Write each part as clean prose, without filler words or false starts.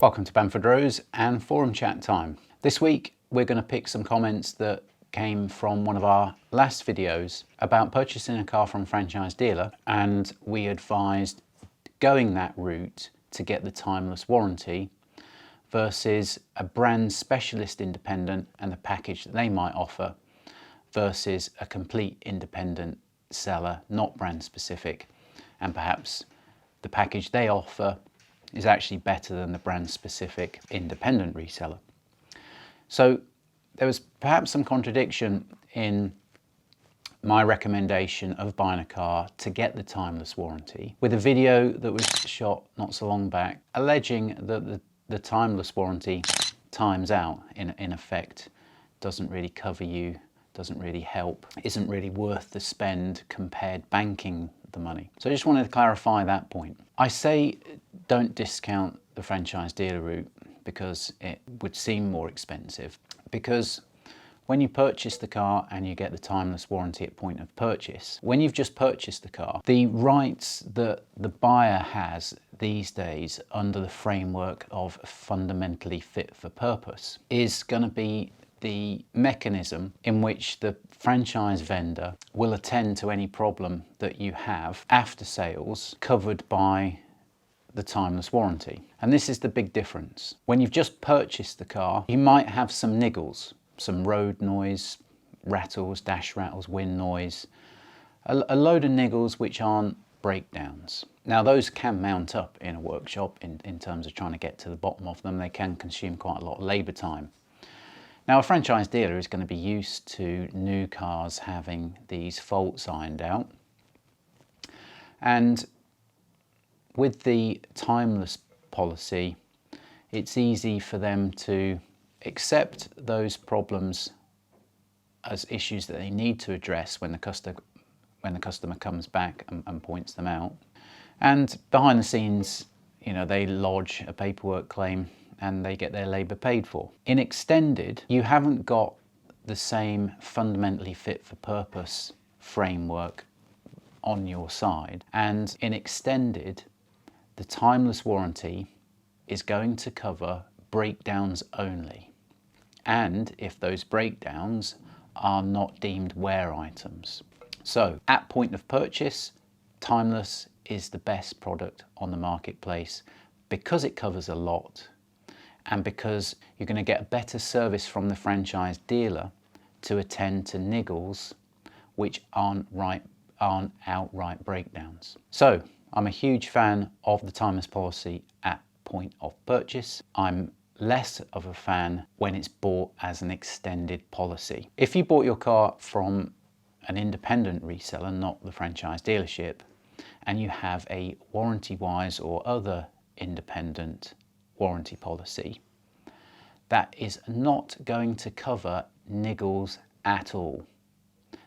Welcome to Bamfordrose and forum chat time. This week we're going to pick some comments that came from one of our last videos about purchasing a car from a franchise dealer, and we advised going that route to get the timeless warranty versus a brand specialist independent and the package that they might offer versus a complete independent seller, not brand specific, and perhaps the package they offer is actually better than the brand specific independent reseller. So there was perhaps some contradiction in my recommendation of buying a car to get the timeless warranty with a video that was shot not so long back alleging that the timeless warranty times out, in effect, doesn't really cover you, doesn't really help, isn't really worth the spend compared banking the money. So I just wanted to clarify that point. I say don't discount the franchise dealer route because it would seem more expensive, because when you purchase the car and you get the timeless warranty at point of purchase, when you've just purchased the car, the rights that the buyer has these days under the framework of fundamentally fit for purpose is going to be the mechanism in which the franchise vendor will attend to any problem that you have after sales covered by the timeless warranty. And this is the big difference. When you've just purchased the car, you might have some niggles, some road noise, rattles, dash rattles, wind noise, a load of niggles which aren't breakdowns. Now those can mount up in a workshop in terms of trying to get to the bottom of them. They can consume quite a lot of labour time. Now a franchise dealer is going to be used to new cars having these faults ironed out, and with the timeless policy it's easy for them to accept those problems as issues that they need to address when the customer comes back and points them out. And behind the scenes, you know, they lodge a paperwork claim and they get their labour paid for. In extended, you haven't got the same fundamentally fit for purpose framework on your side, and in extended, the timeless warranty is going to cover breakdowns only, and if those breakdowns are not deemed wear items. So at point of purchase, timeless is the best product on the marketplace because it covers a lot, and because you're going to get a better service from the franchise dealer to attend to niggles which aren't outright breakdowns. So I'm a huge fan of the timeless policy at point of purchase. I'm less of a fan when it's bought as an extended policy. If you bought your car from an independent reseller, not the franchise dealership, and you have a warranty-wise or other independent warranty policy, that is not going to cover niggles at all.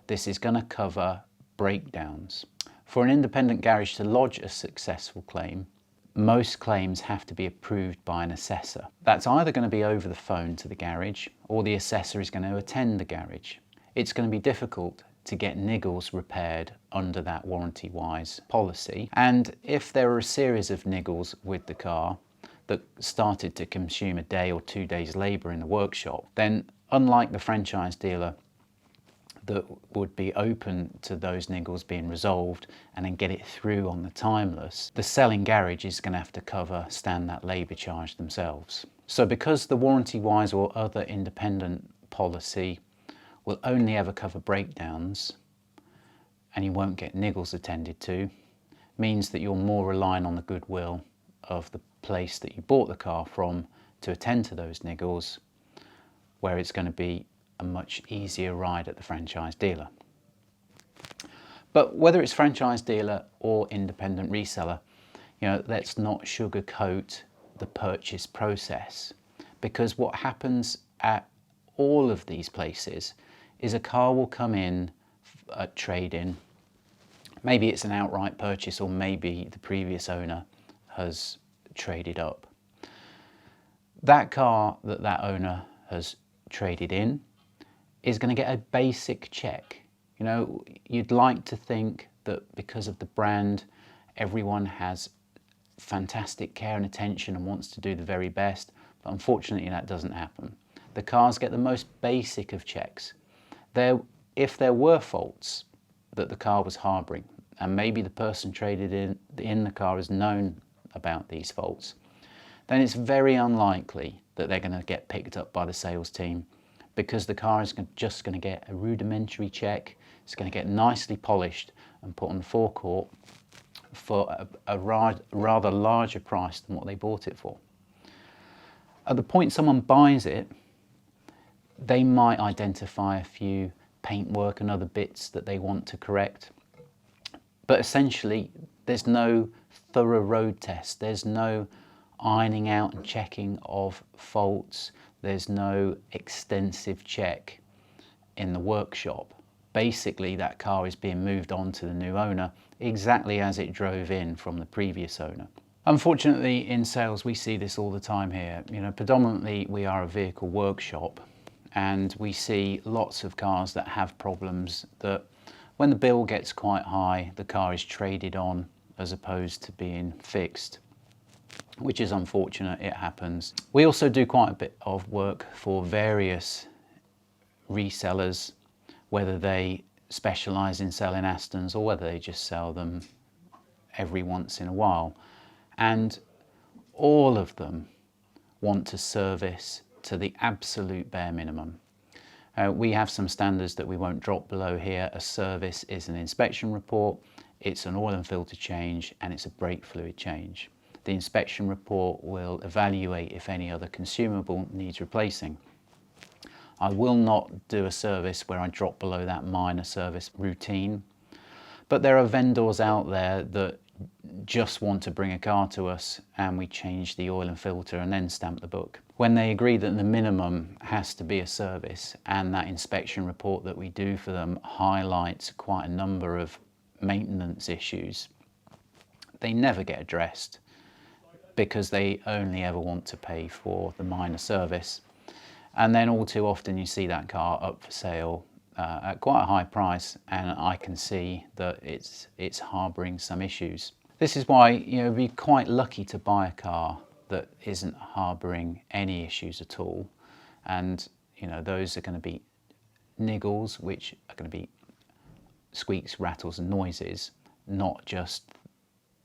This is going to cover breakdowns. For an independent garage to lodge a successful claim, most claims have to be approved by an assessor. That's either going to be over the phone to the garage, or the assessor is going to attend the garage. It's going to be difficult to get niggles repaired under that warranty-wise policy, and if there are a series of niggles with the car that started to consume a day or 2 days labour in the workshop, then unlike the franchise dealer that would be open to those niggles being resolved and then get it through on the timeless, the selling garage is going to have to stand that labour charge themselves. So because the warranty-wise or other independent policy will only ever cover breakdowns and you won't get niggles attended to, means that you're more relying on the goodwill of the place that you bought the car from to attend to those niggles, where it's going to be a much easier ride at the franchise dealer. But whether it's franchise dealer or independent reseller, you know, let's not sugarcoat the purchase process, because what happens at all of these places is a car will come in at trade-in. Maybe it's an outright purchase, or maybe the previous owner has traded up. That car that owner has traded in is going to get a basic check. You know, you'd like to think that because of the brand, everyone has fantastic care and attention and wants to do the very best, but unfortunately that doesn't happen. The cars get the most basic of checks. If there were faults that the car was harbouring, and maybe the person traded in the car has known about these faults, then it's very unlikely that they're going to get picked up by the sales team, because the car is just going to get a rudimentary check. It's going to get nicely polished and put on the forecourt for a rather larger price than what they bought it for. At the point someone buys it, they might identify a few paintwork and other bits that they want to correct. But essentially, there's no thorough road test. There's no ironing out and checking of faults. There's no extensive check in the workshop. Basically, that car is being moved on to the new owner exactly as it drove in from the previous owner. Unfortunately, in sales, we see this all the time here. Predominantly, we are a vehicle workshop, and we see lots of cars that have problems that when the bill gets quite high, the car is traded on as opposed to being fixed, which is unfortunate. It happens. We also do quite a bit of work for various resellers, whether they specialise in selling Astons or whether they just sell them every once in a while. And all of them want to service to the absolute bare minimum. We have some standards that we won't drop below here. A service is an inspection report, it's an oil and filter change, and it's a brake fluid change. The inspection report will evaluate if any other consumable needs replacing. I will not do a service where I drop below that minor service routine, but there are vendors out there that just want to bring a car to us and we change the oil and filter and then stamp the book. When they agree that the minimum has to be a service, and that inspection report that we do for them highlights quite a number of maintenance issues, they never get addressed because they only ever want to pay for the minor service. And then all too often you see that car up for sale at quite a high price, and I can see that it's harbouring some issues. This is why it'd be quite lucky to buy a car that isn't harbouring any issues at all, and those are going to be niggles, which are going to be squeaks, rattles and noises, not just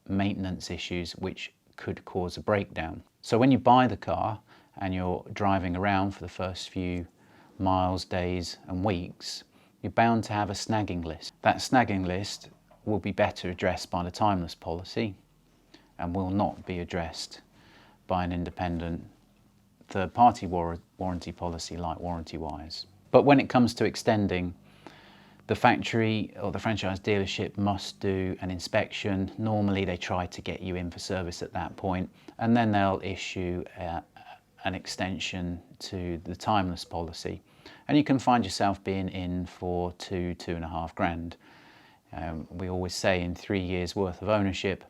maintenance issues which could cause a breakdown. So when you buy the car and you're driving around for the first few miles, days and weeks, you're bound to have a snagging list. That snagging list will be better addressed by the timeless policy and will not be addressed by an independent third-party warranty policy like Warranty Wise. But when it comes to extending, the factory or the franchise dealership must do an inspection. Normally they try to get you in for service at that point, and then they'll issue an extension to the timeless policy, and you can find yourself being in for £2.5 grand. We always say in 3 years worth of ownership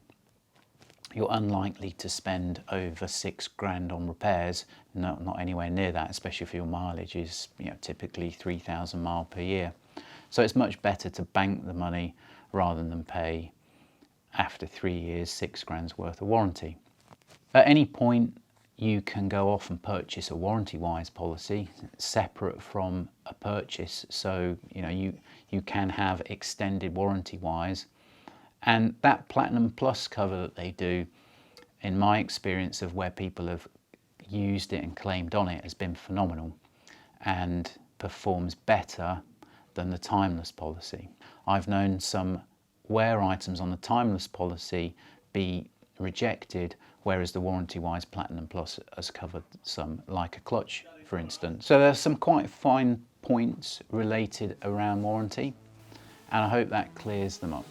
you're unlikely to spend over £6 grand on repairs. Not anywhere near that, especially if your mileage is typically 3,000 miles per year. So it's much better to bank the money rather than pay, after 3 years, £6 grand's worth of warranty. At any point you can go off and purchase a Warranty Wise policy separate from a purchase, so you can have extended Warranty Wise, and that Platinum Plus cover that they do, in my experience of where people have used it and claimed on it, has been phenomenal and performs better than the timeless policy. I've known some wear items on the timeless policy be rejected, whereas the Warranty Wise Platinum Plus has covered some, like a clutch for instance. So there's some quite fine points related around warranty, and I hope that clears them up.